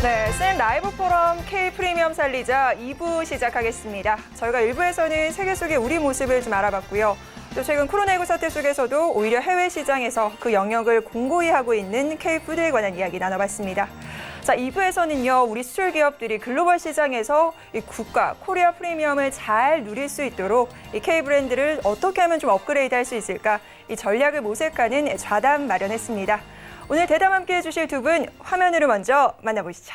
네, 쌤 라이브 포럼 K 프리미엄 살리자 2부 시작하겠습니다. 저희가 1부에서는 세계 속의 우리 모습을 좀 알아봤고요. 또 최근 코로나19 사태 속에서도 오히려 해외 시장에서 그 영역을 공고히 하고 있는 K-푸드에 관한 이야기 나눠봤습니다. 자, 2부에서는요, 우리 수출 기업들이 글로벌 시장에서 이 국가 코리아 프리미엄을 잘 누릴 수 있도록 이 K-브랜드를 어떻게 하면 좀 업그레이드 할 수 있을까, 이 전략을 모색하는 좌담 마련했습니다. 오늘 대담 함께 해주실 두 분 화면으로 먼저 만나보시죠.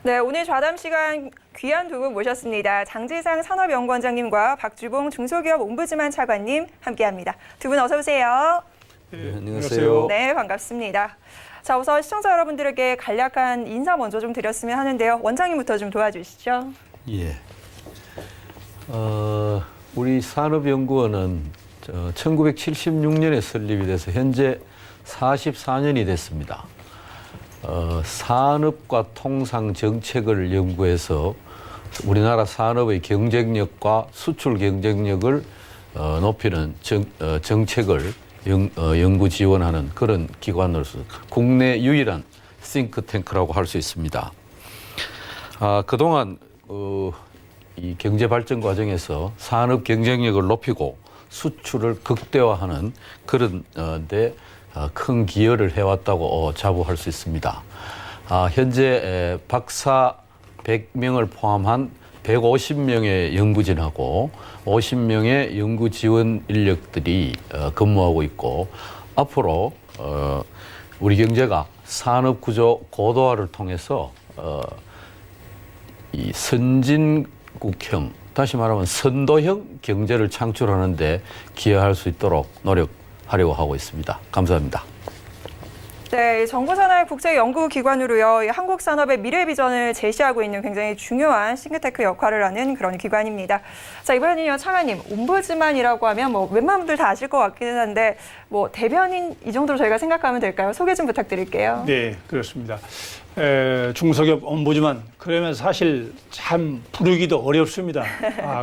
네, 오늘 좌담 시간 귀한 두 분 모셨습니다. 장지상 산업연구원장님과 박주봉 중소기업 옴부즈만 차관님 함께합니다. 두 분 어서 오세요. 네, 안녕하세요. 네, 반갑습니다. 자, 우선 시청자 여러분들에게 간략한 인사 먼저 좀 드렸으면 하는데요. 원장님부터 좀 도와주시죠. 예. 우리 산업연구원은 1976년에 설립이 돼서 현재 44년이 됐습니다. 산업과 통상 정책을 연구해서 우리나라 산업의 경쟁력과 수출 경쟁력을 높이는 정책을 연구 지원하는 그런 기관으로서 국내 유일한 싱크탱크라고 할 수 있습니다. 그동안 이 경제 발전 과정에서 산업 경쟁력을 높이고 수출을 극대화하는 그런 데 큰 기여를 해왔다고 자부할 수 있습니다. 현재 박사 100명을 포함한 150명의 연구진하고 50명의 연구 지원 인력들이 근무하고 있고, 앞으로 우리 경제가 산업 구조 고도화를 통해서 이 선진국형, 다시 말하면 선도형 경제를 창출하는 데 기여할 수 있도록 노력하려고 하고 있습니다. 감사합니다. 네, 정부산하의 국제연구기관으로요, 이 한국 산업의 미래 비전을 제시하고 있는 굉장히 중요한 싱크테크 역할을 하는 그런 기관입니다. 자, 이번에는요, 차관님, 옴부즈만이라고 하면 뭐 웬만한 분들 다 아실 것 같기는 한데, 뭐 대변인 이 정도로 저희가 생각하면 될까요? 소개 좀 부탁드릴게요. 네, 그렇습니다. 중소기업 옴부즈만, 그러면 사실 참 부르기도 어렵습니다.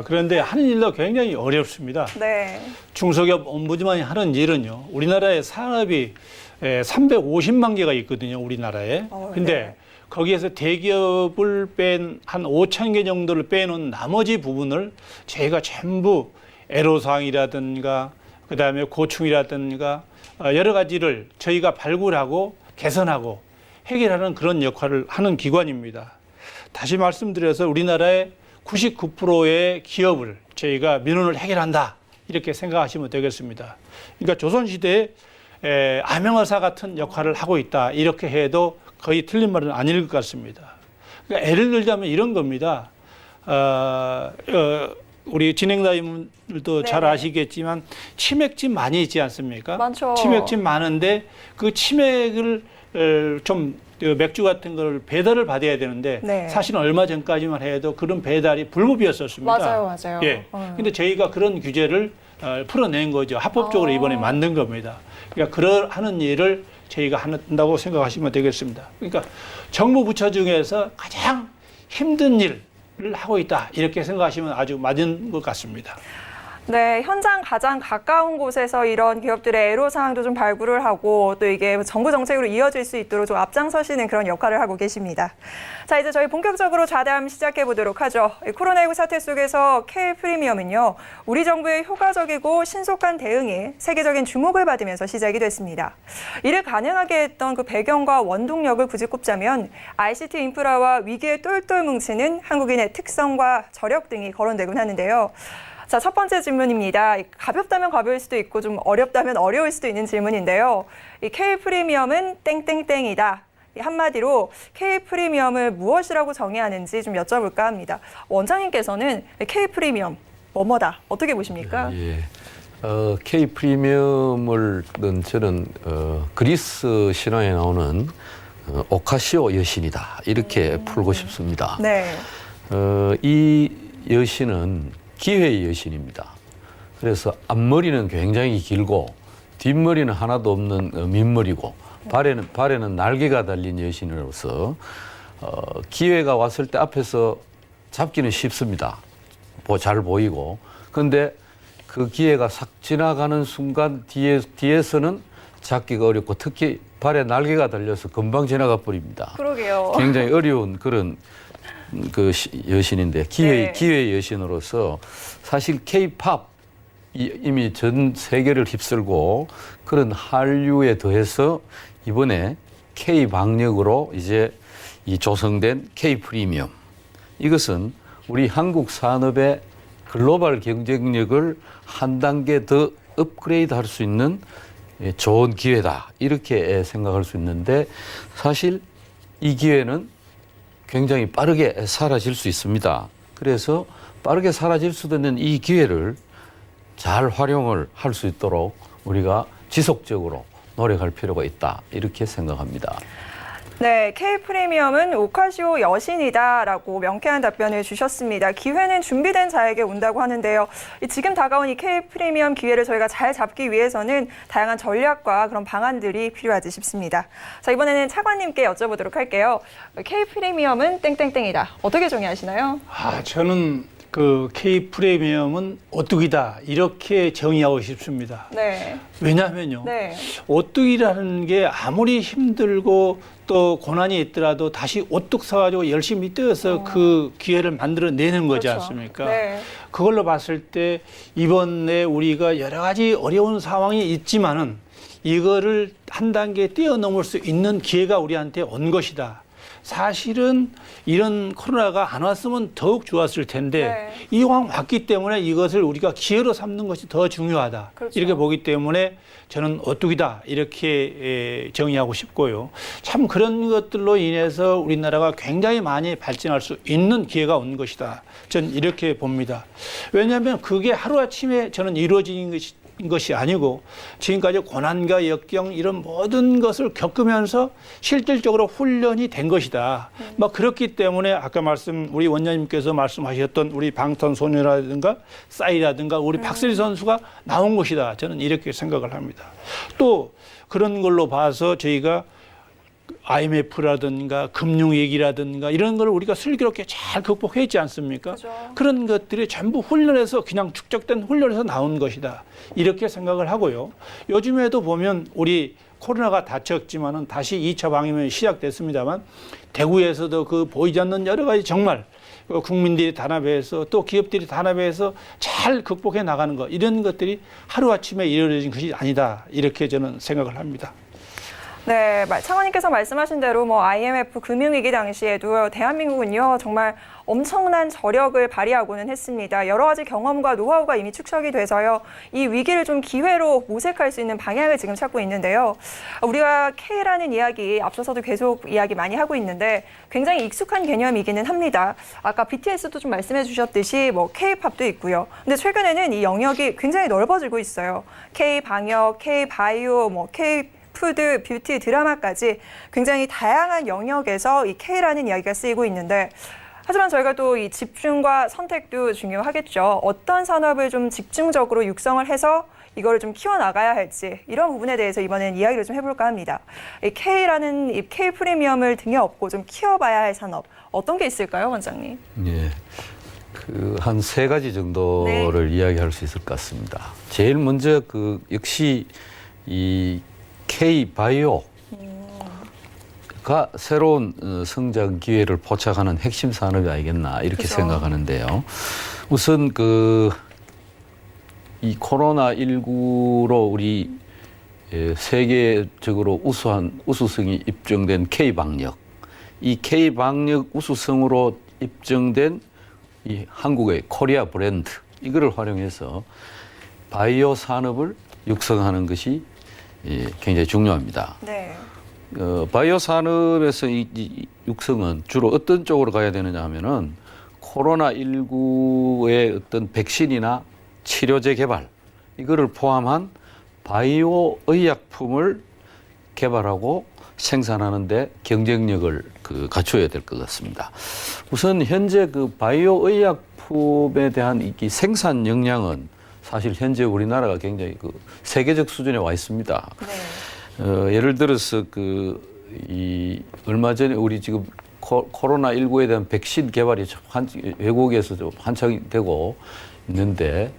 그런데 하는 일도 굉장히 어렵습니다. 네. 중소기업 옴부즈만이 하는 일은요, 우리나라의 산업이 350만 개가 있거든요, 우리나라에. 근데 네. 거기에서 대기업을 뺀 한 5천 개 정도를 빼놓은 나머지 부분을 저희가 전부 애로사항이라든가 그다음에 고충이라든가 여러 가지를 저희가 발굴하고 개선하고 해결하는 그런 역할을 하는 기관입니다. 다시 말씀드려서 우리나라의 99%의 기업을 저희가 민원을 해결한다, 이렇게 생각하시면 되겠습니다. 그러니까 조선시대에 암행어사 같은 역할을 하고 있다, 이렇게 해도 거의 틀린 말은 아닐 것 같습니다. 그러니까 예를 들자면 이런 겁니다. 우리 진행자님들도 잘 아시겠지만 치맥집 많이 있지 않습니까? 많죠. 치맥집 많은데 그 치맥을 좀 맥주 같은 걸 배달을 받아야 되는데 네. 사실은 얼마 전까지만 해도 그런 배달이 불법이었었습니다. 맞아요. 예. 근데 저희가 그런 규제를 풀어낸 거죠. 합법적으로 이번에 만든 겁니다. 그러니까 그러하는 일을 저희가 한다고 생각하시면 되겠습니다. 그러니까 정부 부처 중에서 가장 힘든 일을 하고 있다, 이렇게 생각하시면 아주 맞은 것 같습니다. 네, 현장 가장 가까운 곳에서 이런 기업들의 애로사항도 좀 발굴을 하고 또 이게 정부 정책으로 이어질 수 있도록 좀 앞장서시는 그런 역할을 하고 계십니다. 자, 이제 저희 본격적으로 좌담 시작해 보도록 하죠. 코로나19 사태 속에서 K-프리미엄은요, 우리 정부의 효과적이고 신속한 대응이 세계적인 주목을 받으면서 시작이 됐습니다. 이를 가능하게 했던 그 배경과 원동력을 굳이 꼽자면 ICT 인프라와 위기에 똘똘 뭉치는 한국인의 특성과 저력 등이 거론되곤 하는데요. 자, 첫 번째 질문입니다. 가볍다면 가벼울 수도 있고 좀 어렵다면 어려울 수도 있는 질문인데요. 이 K-프리미엄은 땡땡땡이다. 한마디로 K-프리미엄을 무엇이라고 정의하는지 좀 여쭤볼까 합니다. 원장님께서는 K-프리미엄 뭐뭐다 어떻게 보십니까? 예. K-프리미엄을 저는 그리스 신화에 나오는 오카시오 여신이다, 이렇게 풀고 싶습니다. 네. 이 여신은 기회의 여신입니다. 그래서 앞머리는 굉장히 길고 뒷머리는 하나도 없는 민머리고 발에는 날개가 달린 여신으로서 기회가 왔을 때 앞에서 잡기는 쉽습니다. 잘 보이고. 그런데 그 기회가 싹 지나가는 순간 뒤에서는 잡기가 어렵고 특히 발에 날개가 달려서 금방 지나가 버립니다. 그러게요. 굉장히 어려운 그런 여신인데 네. 기회의 여신으로서 사실 K-팝 이미 전 세계를 휩쓸고 그런 한류에 더해서 이번에 K-방역으로 이제 이 조성된 K-프리미엄 이것은 우리 한국 산업의 글로벌 경쟁력을 한 단계 더 업그레이드 할 수 있는 좋은 기회다 이렇게 생각할 수 있는데 사실 이 기회는 굉장히 빠르게 사라질 수 있습니다. 그래서 빠르게 사라질 수도 있는 이 기회를 잘 활용을 할 수 있도록 우리가 지속적으로 노력할 필요가 있다 이렇게 생각합니다. 네, K-프리미엄은 오카시오 여신이다라고 명쾌한 답변을 주셨습니다. 기회는 준비된 자에게 온다고 하는데요. 지금 다가온 이 K-프리미엄 기회를 저희가 잘 잡기 위해서는 다양한 전략과 그런 방안들이 필요하지 싶습니다. 자, 이번에는 차관님께 여쭤보도록 할게요. K-프리미엄은 땡땡땡이다. 어떻게 정의하시나요? 저는 그 K 프리미엄은 오뚜기다 이렇게 정의하고 싶습니다. 네. 왜냐하면요. 네. 오뚜기라는 게 아무리 힘들고 또 고난이 있더라도 다시 오뚝 서가지고 열심히 뛰어서 그 기회를 만들어내는 거지 그렇죠. 않습니까? 네. 그걸로 봤을 때 이번에 우리가 여러 가지 어려운 상황이 있지만은 이거를 한 단계 뛰어넘을 수 있는 기회가 우리한테 온 것이다. 사실은 이런 코로나가 안 왔으면 더욱 좋았을 텐데 네. 이왕 왔기 때문에 이것을 우리가 기회로 삼는 것이 더 중요하다. 그렇죠. 이렇게 보기 때문에 저는 오뚜기다 이렇게 정의하고 싶고요. 참 그런 것들로 인해서 우리나라가 굉장히 많이 발전할 수 있는 기회가 온 것이다. 저는 이렇게 봅니다. 왜냐하면 그게 하루아침에 저는 이루어진 것이 아니고 지금까지 고난과 역경 이런 모든 것을 겪으면서 실질적으로 훈련이 된 것이다. 그렇기 때문에 아까 우리 원장님께서 말씀하셨던 우리 방탄소년이라든가 싸이라든가 우리 박슬리 선수가 나온 것이다. 저는 이렇게 생각을 합니다. 또 그런 걸로 봐서 저희가 IMF라든가 금융 위기라든가 이런 걸 우리가 슬기롭게 잘 극복했지 않습니까? 그죠. 그런 것들이 전부 훈련에서 그냥 축적된 훈련에서 나온 것이다. 이렇게 생각을 하고요. 요즘에도 보면 우리 코로나가 닥쳤지만은 다시 2차 방역이 시작됐습니다만 대구에서도 그 보이지 않는 여러 가지 정말 국민들이 단합해서 또 기업들이 단합해서 잘 극복해 나가는 것 이런 것들이 하루아침에 이루어진 것이 아니다. 이렇게 저는 생각을 합니다. 네, 차관님께서 말씀하신 대로 IMF 금융위기 당시에도 대한민국은요, 정말 엄청난 저력을 발휘하고는 했습니다. 여러 가지 경험과 노하우가 이미 축적이 돼서요, 이 위기를 좀 기회로 모색할 수 있는 방향을 지금 찾고 있는데요. 우리가 K라는 이야기, 앞서서도 계속 이야기 많이 하고 있는데 굉장히 익숙한 개념이기는 합니다. 아까 BTS도 좀 말씀해 주셨듯이 K-팝도 있고요. 근데 최근에는 이 영역이 굉장히 넓어지고 있어요. K-방역, K-바이오, 푸드, 뷰티, 드라마까지 굉장히 다양한 영역에서 이 K라는 이야기가 쓰이고 있는데 하지만 저희가 또 이 집중과 선택도 중요하겠죠. 어떤 산업을 좀 집중적으로 육성을 해서 이거를 좀 키워나가야 할지 이런 부분에 대해서 이번엔 이야기를 좀 해볼까 합니다. 이 K라는 이 K 프리미엄을 등에 업고 좀 키워봐야 할 산업 어떤 게 있을까요, 원장님? 예. 한 세 가지 정도를 이야기할 수 있을 것 같습니다. 제일 먼저 역시 이 K-바이오가 새로운 성장 기회를 포착하는 핵심 산업이 아니겠나 이렇게 그렇죠. 생각하는데요. 우선 이 코로나19로 우리 세계적으로 우수성이 입증된 K-방역, 이 K-방역 우수성으로 입증된 이 한국의 코리아 브랜드 이거를 활용해서 바이오 산업을 육성하는 것이 굉장히 중요합니다. 네. 바이오 산업에서 이 육성은 주로 어떤 쪽으로 가야 되느냐 하면은 코로나19의 어떤 백신이나 치료제 개발 이거를 포함한 바이오 의약품을 개발하고 생산하는데 경쟁력을 갖춰야 될 것 같습니다. 우선 현재 바이오 의약품에 대한 이 생산 역량은 사실 현재 우리나라가 굉장히 그 세계적 수준에 와 있습니다. 네. 예를 들어서 얼마 전에 우리 지금 코로나19에 대한 백신 개발이 외국에서 좀 한창 되고 있는데,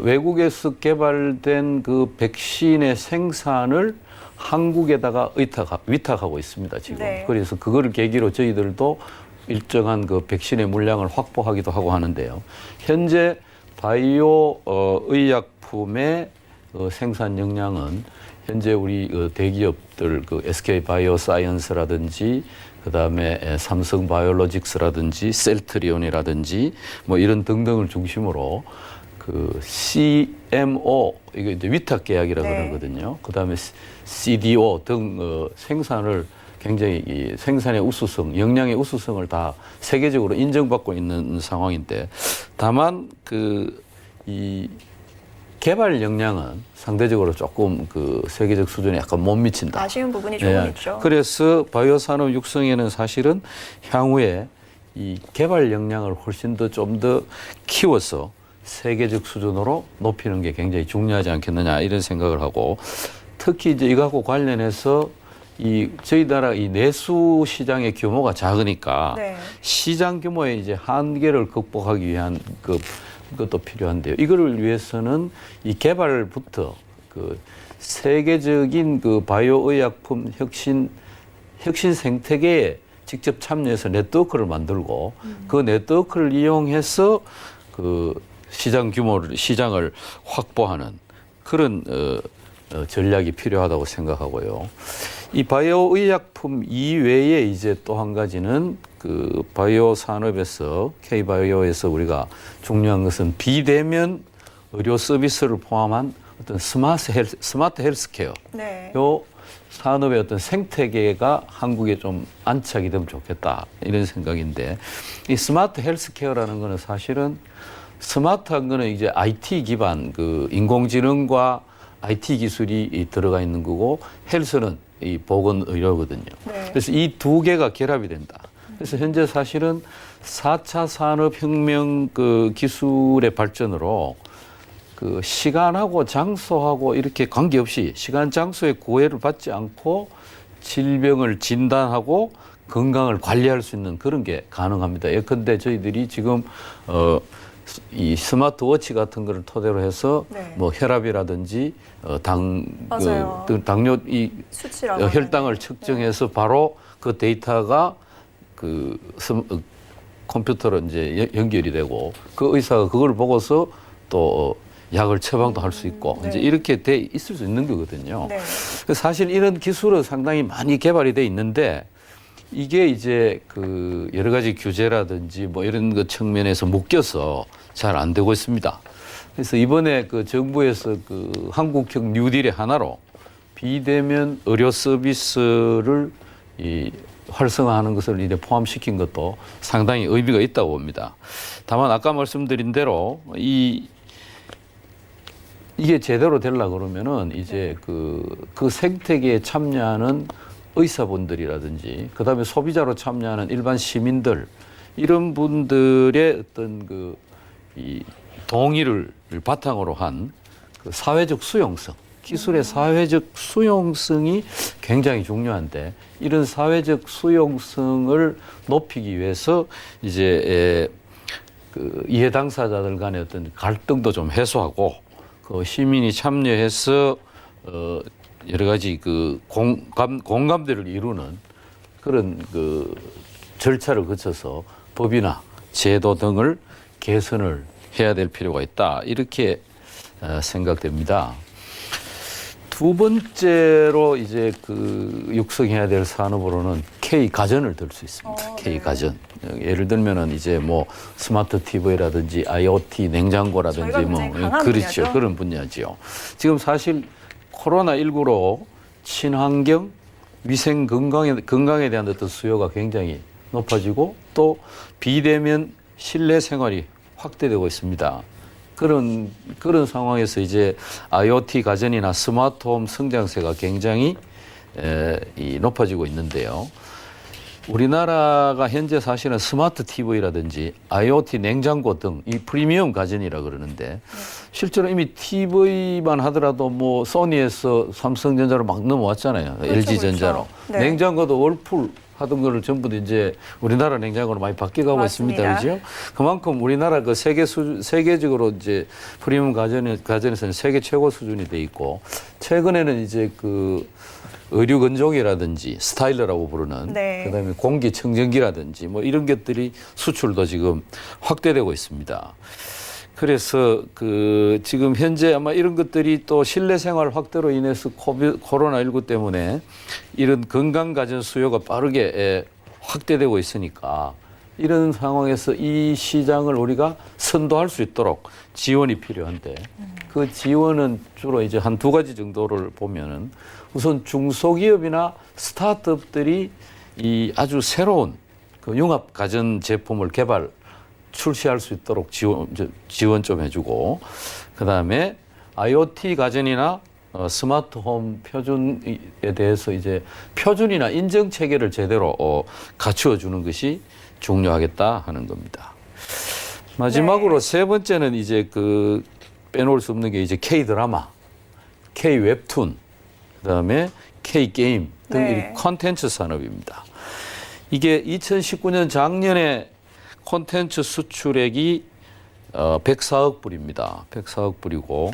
외국에서 개발된 그 백신의 생산을 한국에다가 위탁하고 있습니다, 지금. 네. 그래서 그거를 계기로 저희들도 일정한 그 백신의 물량을 확보하기도 하고 하는데요. 현재 바이오 의약품의 생산 역량은 현재 우리 대기업들 SK 바이오사이언스라든지 그다음에 삼성 바이오로직스라든지 셀트리온이라든지 뭐 이런 등등을 중심으로 그 CMO 이게 이제 위탁 계약이라고 네. 그러거든요. 그다음에 CDO 등 생산을 굉장히 이 생산의 우수성, 역량의 우수성을 다 세계적으로 인정받고 있는 상황인데, 다만 이 개발 역량은 상대적으로 조금 그 세계적 수준에 약간 못 미친다. 아쉬운 부분이 조금 네. 있죠. 그래서 바이오 산업 육성에는 사실은 향후에 이 개발 역량을 훨씬 더 좀 더 키워서 세계적 수준으로 높이는 게 굉장히 중요하지 않겠느냐 이런 생각을 하고, 특히 이제 이거하고 관련해서 저희 나라 이 내수 시장의 규모가 작으니까 네. 시장 규모의 이제 한계를 극복하기 위한 그것도 필요한데요. 이거를 위해서는 이 개발부터 그 세계적인 그 바이오 의약품 혁신 생태계에 직접 참여해서 네트워크를 만들고 그 네트워크를 이용해서 그 시장을 확보하는 그런 전략이 필요하다고 생각하고요. 이 바이오 의약품 이외에 이제 또 한 가지는 그 바이오 산업에서 K바이오에서 우리가 중요한 것은 비대면 의료 서비스를 포함한 어떤 스마트 헬스케어. 네. 요 산업의 어떤 생태계가 한국에 좀 안착이 되면 좋겠다 이런 생각인데, 이 스마트 헬스케어라는 거는 사실은 스마트한 거는 이제 IT 기반 그 인공지능과 IT 기술이 들어가 있는 거고, 헬스는 이 보건 의료거든요. 네. 그래서 이 두 개가 결합이 된다. 그래서 현재 사실은 4차 산업혁명 그 기술의 발전으로 그 시간하고 장소하고 이렇게 관계없이 시간 장소의 구애를 받지 않고 질병을 진단하고 건강을 관리할 수 있는 그런 게 가능합니다. 예컨대 저희들이 지금 이 스마트워치 같은 거를 토대로 해서 네. 뭐 혈압이라든지 맞아요. 당뇨 수치라고 혈당을 하는데. 측정해서 바로 그 데이터가 컴퓨터로 이제 연결이 되고 그 의사가 그걸 보고서 또 약을 처방도 할 수 있고 네. 이제 이렇게 돼 있을 수 있는 거거든요. 네. 사실 이런 기술은 상당히 많이 개발이 돼 있는데, 이게 이제 그 여러 가지 규제라든지 뭐 이런 것 측면에서 묶여서 잘 안 되고 있습니다. 그래서 이번에 그 정부에서 그 한국형 뉴딜의 하나로 비대면 의료 서비스를 활성화하는 것을 이제 포함시킨 것도 상당히 의미가 있다고 봅니다. 다만 아까 말씀드린 대로 이게 제대로 되려고 그러면은 이제 그 생태계에 참여하는 의사분들이라든지 그다음에 소비자로 참여하는 일반 시민들, 이런 분들의 어떤 이 동의를 바탕으로 한 그 사회적 수용성, 기술의 사회적 수용성이 굉장히 중요한데, 이런 사회적 수용성을 높이기 위해서 이제 그 이해 당사자들 간의 어떤 갈등도 좀 해소하고 그 시민이 참여해서 여러 가지 그 공감대를 이루는 그런 그 절차를 거쳐서 법이나 제도 등을 개선을 해야 될 필요가 있다, 이렇게 생각됩니다. 두 번째로 이제 그 육성해야 될 산업으로는 K 가전을 들 수 있습니다. K 가전. 예를 들면은 이제 뭐 스마트 TV라든지 IoT 냉장고라든지 저희가 뭐 굉장히 강한 그렇죠. 분야죠. 그런 분야지요. 지금 사실 코로나19로 친환경, 위생 건강에 대한 어떤 수요가 굉장히 높아지고 또 비대면 실내 생활이 확대되고 있습니다. 그런 상황에서 이제 IoT 가전이나 스마트홈 성장세가 굉장히 높아지고 있는데요. 우리나라가 현재 사실은 스마트 TV라든지 IoT 냉장고 등 이 프리미엄 가전이라 그러는데 실제로 이미 TV만 하더라도 뭐 소니에서 삼성전자로 막 넘어왔잖아요. 그렇죠, LG전자로. 그렇죠. 네. 냉장고도 월풀 하던 거를 전부 다 이제 우리나라 냉장고로 많이 바뀌어가고 맞습니다. 있습니다. 그죠? 그만큼 우리나라 그 세계적으로 이제 프리미엄 가전에서는 세계 최고 수준이 돼 있고 최근에는 이제 그 의류 건조기라든지 스타일러라고 부르는 네. 그다음에 공기 청정기라든지 뭐 이런 것들이 수출도 지금 확대되고 있습니다. 그래서 그 지금 현재 아마 이런 것들이 또 실내 생활 확대로 인해서 코로나19 때문에 이런 건강 가전 수요가 빠르게 확대되고 있으니까 이런 상황에서 이 시장을 우리가 선도할 수 있도록 지원이 필요한데 그 지원은 주로 이제 한 두 가지 정도를 보면은 우선 중소기업이나 스타트업들이 이 아주 새로운 그 융합 가전 제품을 출시할 수 있도록 지원 좀 해주고, 그 다음에 IoT 가전이나 스마트홈 표준에 대해서 이제 표준이나 인증 체계를 제대로 갖추어 주는 것이 중요하겠다 하는 겁니다. 마지막으로 세 번째는 이제 그 빼놓을 수 없는 게 이제 K 드라마, K 웹툰, 그 다음에 K 게임 등 네. 이 콘텐츠 산업입니다. 이게 2019년 작년에 콘텐츠 수출액이 104억 불입니다. 104억 불이고,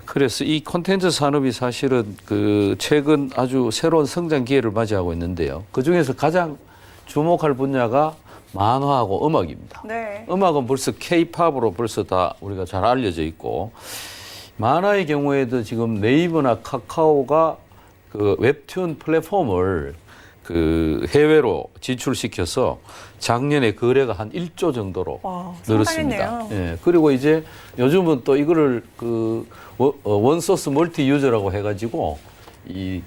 그래서 이 콘텐츠 산업이 사실은 그 최근 아주 새로운 성장 기회를 맞이하고 있는데요. 그 중에서 가장 주목할 분야가 만화하고 음악입니다. 네. 음악은 벌써 K-팝으로 벌써 다 우리가 잘 알려져 있고, 만화의 경우에도 지금 네이버나 카카오가 그 웹툰 플랫폼을 그 해외로 진출시켜서 작년에 거래가 한 1조 정도로 와, 늘었습니다. 상당했네요. 예, 그리고 이제 요즘은 또 이거를 그 원소스 멀티 유저라고 해가지고 이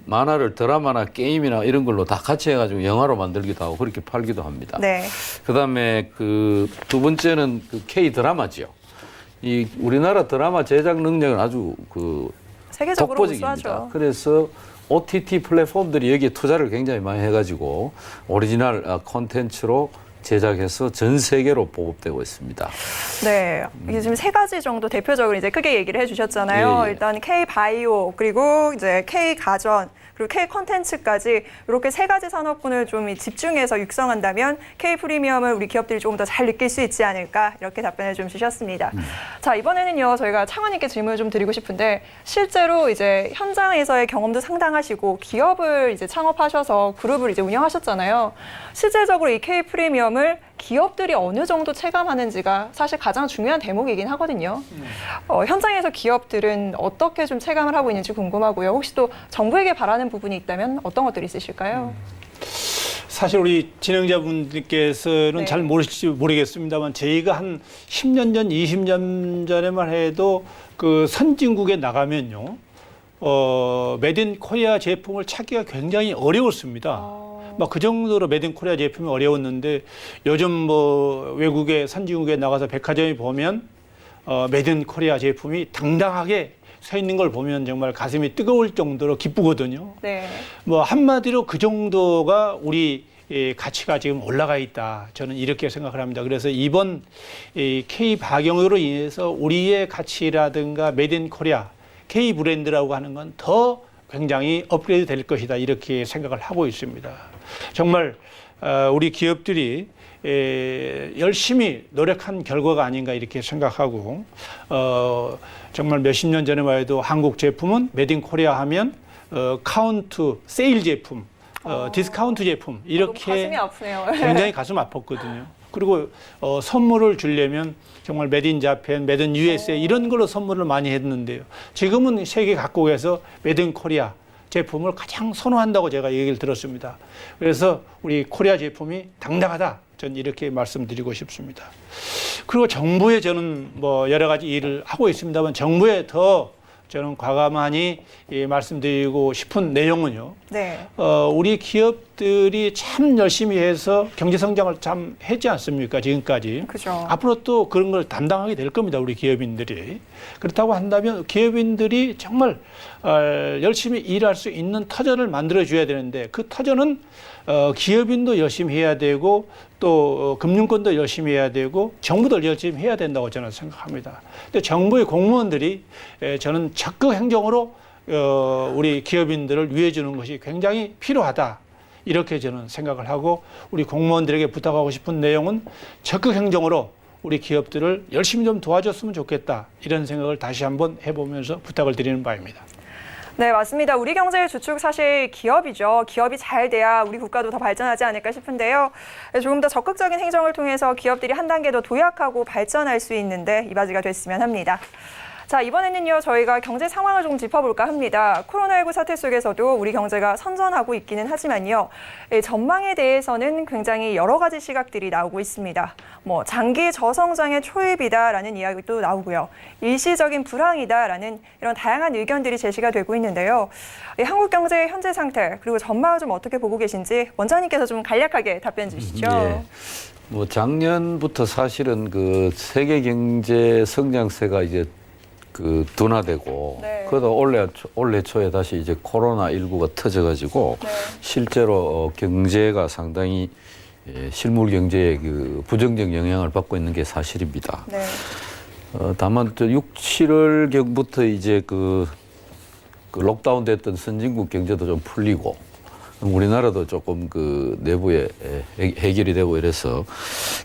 만화를 드라마나 게임이나 이런 걸로 다 같이 해가지고 영화로 만들기도 하고 그렇게 팔기도 합니다. 네. 그다음에 그 두 번째는 그 K 드라마지요. 이 우리나라 드라마 제작 능력은 아주 그 세계적으로 독보적입니다. 우수하죠. 그래서 OTT 플랫폼들이 여기에 투자를 굉장히 많이 해가지고 오리지널 콘텐츠로 제작해서 전 세계로 보급되고 있습니다. 네, 이게 지금 세 가지 정도 대표적으로 이제 크게 얘기를 해주셨잖아요. 예, 예. 일단 K 바이오, 그리고 이제 K 가전, 그리고 K 콘텐츠까지 이렇게 세 가지 산업군을 좀 집중해서 육성한다면 K 프리미엄을 우리 기업들이 조금 더 잘 느낄 수 있지 않을까, 이렇게 답변을 좀 주셨습니다. 자, 이번에는요, 저희가 창원님께 질문을 좀 드리고 싶은데, 실제로 이제 현장에서의 경험도 상당하시고 기업을 이제 창업하셔서 그룹을 이제 운영하셨잖아요. 실질적으로 이 K 프리미엄을 기업들이 어느 정도 체감하는지가 사실 가장 중요한 대목이긴 하거든요. 현장에서 기업들은 어떻게 좀 체감을 하고 있는지 궁금하고요. 혹시 또 정부에게 바라는 부분이 있다면 어떤 것들이 있으실까요? 사실 우리 진행자분들께서는 네. 잘 모르실지 모르겠습니다만 저희가 한 10년 전, 20년 전에만 해도 그 선진국에 나가면요, 메드 인 코리아 제품을 찾기가 굉장히 어려웠습니다. 막 그 정도로 메드 인 코리아 제품이 어려웠는데 요즘 뭐 외국의 선진국에 나가서 백화점에 보면 메드 인 코리아 제품이 당당하게 서 있는 걸 보면 정말 가슴이 뜨거울 정도로 기쁘거든요. 네. 뭐 한마디로 그 정도가 우리 가치가 지금 올라가 있다. 저는 이렇게 생각을 합니다. 그래서 이번 K 박영으로 인해서 우리의 가치라든가 메드 인 코리아, K 브랜드라고 하는 건 더 굉장히 업그레이드 될 것이다. 이렇게 생각을 하고 있습니다. 정말 우리 기업들이 열심히 노력한 결과가 아닌가 이렇게 생각하고, 정말 몇십 년 전에만 해도 한국 제품은 메드 인 코리아 하면 카운트 세일 제품, 디스카운트 제품 이렇게 가슴이 아프네요. 굉장히 가슴 아팠거든요. 그리고 선물을 주려면 정말 메드 인 자팬, 메드 인 USA 이런 걸로 선물을 많이 했는데요. 지금은 세계 각국에서 메드 인 코리아 제품을 가장 선호한다고 제가 얘기를 들었습니다. 그래서 우리 코리아 제품이 당당하다. 전 이렇게 말씀드리고 싶습니다. 그리고 정부에 저는 뭐 여러 가지 일을 하고 있습니다만 정부에 더 저는 과감하니 말씀드리고 싶은 내용은요. 네. 우리 기업 기업들이 참 열심히 해서 경제 성장을 참 했지 않습니까? 지금까지. 그죠. 앞으로 또 그런 걸 담당하게 될 겁니다. 우리 기업인들이. 그렇다고 한다면 기업인들이 정말 열심히 일할 수 있는 터전을 만들어줘야 되는데 그 터전은 기업인도 열심히 해야 되고 또 금융권도 열심히 해야 되고 정부도 열심히 해야 된다고 저는 생각합니다. 근데 정부의 공무원들이 저는 적극 행정으로 우리 기업인들을 위해 주는 것이 굉장히 필요하다. 이렇게 저는 생각을 하고 우리 공무원들에게 부탁하고 싶은 내용은 적극 행정으로 우리 기업들을 열심히 좀 도와줬으면 좋겠다. 이런 생각을 다시 한번 해보면서 부탁을 드리는 바입니다. 네, 맞습니다. 우리 경제의 주축 사실 기업이죠. 기업이 잘 돼야 우리 국가도 더 발전하지 않을까 싶은데요. 조금 더 적극적인 행정을 통해서 기업들이 한 단계 더 도약하고 발전할 수 있는데 이바지가 됐으면 합니다. 자, 이번에는요, 저희가 경제 상황을 좀 짚어볼까 합니다. 코로나19 사태 속에서도 우리 경제가 선전하고 있기는 하지만요, 전망에 대해서는 굉장히 여러 가지 시각들이 나오고 있습니다. 장기 저성장의 초입이다라는 이야기도 나오고요. 일시적인 불황이다라는 이런 다양한 의견들이 제시가 되고 있는데요. 한국 경제의 현재 상태, 그리고 전망을 좀 어떻게 보고 계신지 원장님께서 좀 간략하게 답변 주시죠. 예. 작년부터 사실은 그 세계 경제 성장세가 이제 둔화되고, 네. 그러다 올해 초에 다시 이제 코로나19가 터져가지고, 네. 실제로 경제가 상당히 실물 경제에 그 부정적 영향을 받고 있는 게 사실입니다. 네. 다만 6, 7월 경부터 이제 그 록다운 됐던 선진국 경제도 좀 풀리고, 우리나라도 조금 그 내부에 해결이 되고 이래서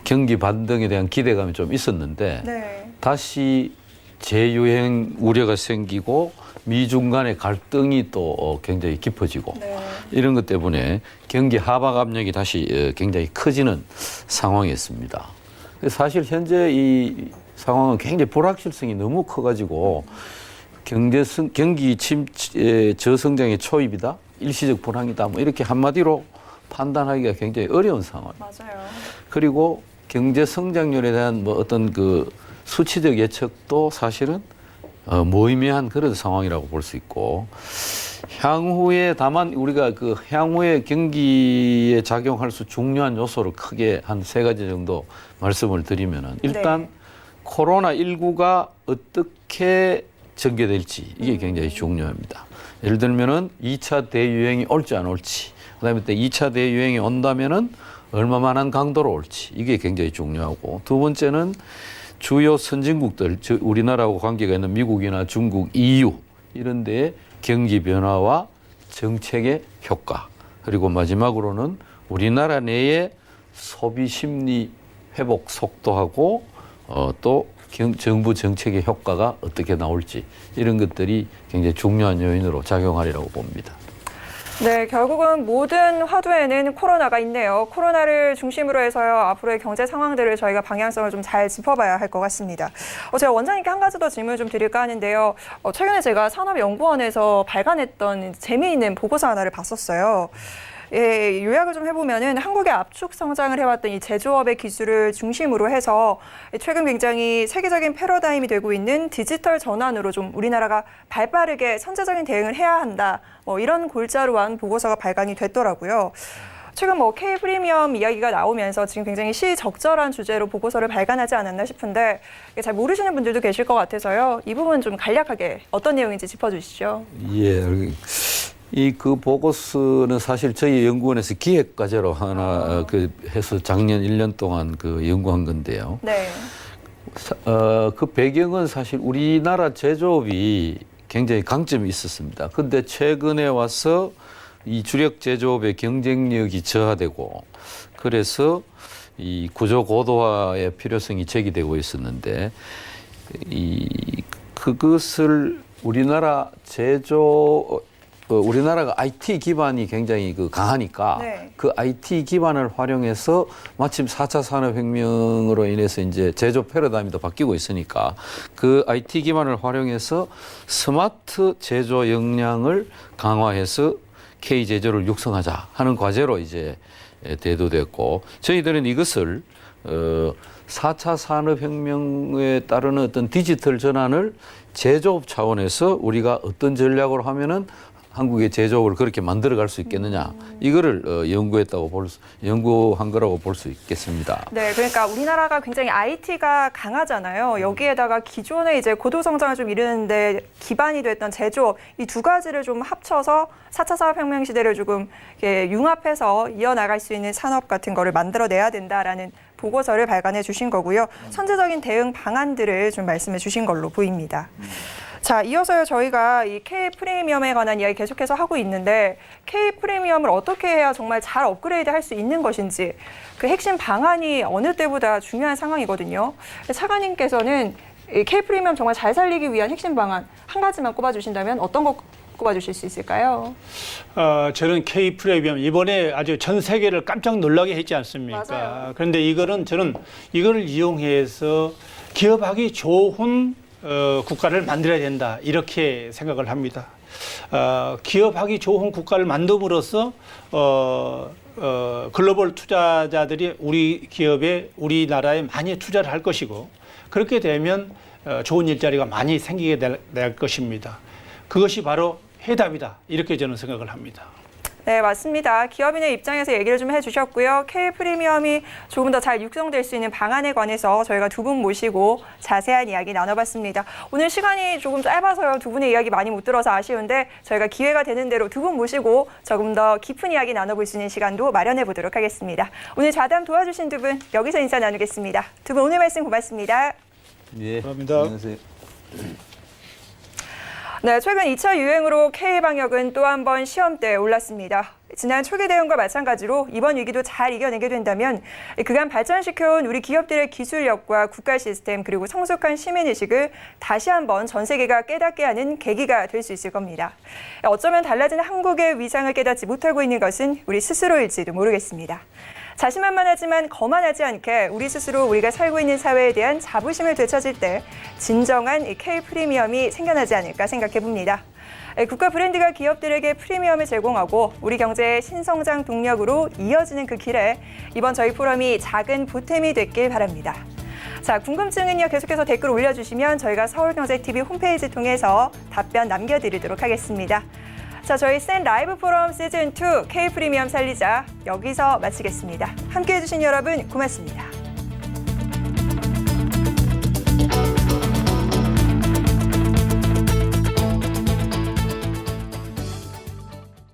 경기 반등에 대한 기대감이 좀 있었는데, 네. 다시 재유행 우려가 생기고 미중 간의 갈등이 또 굉장히 깊어지고 네. 이런 것 때문에 경기 하락 압력이 다시 굉장히 커지는 상황이었습니다. 사실 현재 이 상황은 굉장히 불확실성이 너무 커가지고 경기 저성장의 초입이다, 일시적 불황이다, 이렇게 한마디로 판단하기가 굉장히 어려운 상황. 맞아요. 그리고 경제 성장률에 대한 어떤 그 수치적 예측도 사실은 무의미한 그런 상황이라고 볼 수 있고, 향후에 다만 우리가 그 향후에 경기에 작용할 수 중요한 요소를 크게 한 3가지 정도 말씀을 드리면은, 일단 네. 코로나19가 어떻게 전개될지 이게 굉장히 중요합니다. 예를 들면은 2차 대유행이 올지 안 올지, 그다음에 또 2차 대유행이 온다면은 얼마만한 강도로 올지, 이게 굉장히 중요하고, 두 번째는 주요 선진국들, 즉 우리나라하고 관계가 있는 미국이나 중국, EU 이런 데의 경기 변화와 정책의 효과, 그리고 마지막으로는 우리나라 내의 소비 심리 회복 속도하고 또 정부 정책의 효과가 어떻게 나올지, 이런 것들이 굉장히 중요한 요인으로 작용하리라고 봅니다. 네, 결국은 모든 화두에는 코로나가 있네요. 코로나를 중심으로 해서요, 앞으로의 경제 상황들을 저희가 방향성을 좀 잘 짚어봐야 할 것 같습니다. 제가 원장님께 한 가지 더 질문을 좀 드릴까 하는데요. 최근에 제가 산업연구원에서 발간했던 재미있는 보고서 하나를 봤었어요. 예, 요약을 좀 해보면은 한국의 압축 성장을 해왔던 이 제조업의 기술을 중심으로 해서 최근 굉장히 세계적인 패러다임이 되고 있는 디지털 전환으로 좀 우리나라가 발빠르게 선제적인 대응을 해야 한다. 이런 골자로 한 보고서가 발간이 됐더라고요. 최근 K 프리미엄 이야기가 나오면서 지금 굉장히 시적절한 주제로 보고서를 발간하지 않았나 싶은데 잘 모르시는 분들도 계실 것 같아서요. 이 부분 좀 간략하게 어떤 내용인지 짚어주시죠. 예. 그 보고서는 사실 저희 연구원에서 기획 과제로 하나 해서 작년 1년 동안 연구한 건데요. 네. 그 배경은 사실 우리나라 제조업이 굉장히 강점이 있었습니다. 근데 최근에 와서 이 주력 제조업의 경쟁력이 저하되고, 그래서 이 구조 고도화의 필요성이 제기되고 있었는데, 그것을 우리나라가 IT 기반이 굉장히 강하니까, 네. 그 IT 기반을 활용해서 마침 4차 산업혁명으로 인해서 이제 제조 패러다임이 더 바뀌고 있으니까 그 IT 기반을 활용해서 스마트 제조 역량을 강화해서 K 제조를 육성하자 하는 과제로 이제 대두됐고, 저희들은 이것을 4차 산업혁명에 따르는 어떤 디지털 전환을 제조업 차원에서 우리가 어떤 전략으로 하면은 한국의 제조업을 그렇게 만들어갈 수 있겠느냐 이거를 연구한 거라고 볼 수 있겠습니다. 네, 그러니까 우리나라가 굉장히 IT가 강하잖아요. 여기에다가 기존에 이제 고도 성장을 좀 이루는데 기반이 됐던 제조업 이 두 가지를 좀 합쳐서 4차 산업혁명 시대를 조금 이렇게 융합해서 이어나갈 수 있는 산업 같은 거를 만들어내야 된다라는 보고서를 발간해 주신 거고요. 선제적인 대응 방안들을 좀 말씀해 주신 걸로 보입니다. 자, 이어서요 저희가 이 K 프리미엄에 관한 이야기 계속해서 하고 있는데 K 프리미엄을 어떻게 해야 정말 잘 업그레이드 할 수 있는 것인지 그 핵심 방안이 어느 때보다 중요한 상황이거든요. 차관님께서는 이 K 프리미엄 정말 잘 살리기 위한 핵심 방안 한 가지만 꼽아주신다면 어떤 거 꼽아주실 수 있을까요? 저는 K 프리미엄 이번에 아주 전 세계를 깜짝 놀라게 했지 않습니까? 맞아요. 그런데 저는 이거를 이용해서 기업하기 좋은 국가를 만들어야 된다 이렇게 생각을 합니다. 기업하기 좋은 국가를 만듦으로써 글로벌 투자자들이 우리 기업에 우리나라에 많이 투자를 할 것이고 그렇게 되면 좋은 일자리가 많이 생기게 될 것입니다. 그것이 바로 해답이다 이렇게 저는 생각을 합니다. 네, 맞습니다. 기업인의 입장에서 얘기를 좀 해주셨고요. K 프리미엄이 조금 더 잘 육성될 수 있는 방안에 관해서 저희가 두 분 모시고 자세한 이야기 나눠봤습니다. 오늘 시간이 조금 짧아서요. 두 분의 이야기 많이 못 들어서 아쉬운데 저희가 기회가 되는 대로 두 분 모시고 조금 더 깊은 이야기 나눠볼 수 있는 시간도 마련해 보도록 하겠습니다. 오늘 자담 도와주신 두 분 여기서 인사 나누겠습니다. 두 분 오늘 말씀 고맙습니다. 예, 감사합니다. 안녕하세요. 네, 최근 2차 유행으로 K방역은 또 한 번 시험대에 올랐습니다. 지난 초기 대응과 마찬가지로 이번 위기도 잘 이겨내게 된다면 그간 발전시켜온 우리 기업들의 기술력과 국가 시스템 그리고 성숙한 시민의식을 다시 한번 전 세계가 깨닫게 하는 계기가 될 수 있을 겁니다. 어쩌면 달라진 한국의 위상을 깨닫지 못하고 있는 것은 우리 스스로일지도 모르겠습니다. 자신만만하지만 거만하지 않게 우리 스스로 우리가 살고 있는 사회에 대한 자부심을 되찾을 때 진정한 K 프리미엄이 생겨나지 않을까 생각해 봅니다. 국가 브랜드가 기업들에게 프리미엄을 제공하고 우리 경제의 신성장 동력으로 이어지는 그 길에 이번 저희 포럼이 작은 보탬이 됐길 바랍니다. 자, 궁금증은요 계속해서 댓글 올려주시면 저희가 서울경제TV 홈페이지 통해서 답변 남겨드리도록 하겠습니다. 자, 저희 센 라이브 포럼 시즌2 K 프리미엄 살리자 여기서 마치겠습니다. 함께해 주신 여러분 고맙습니다.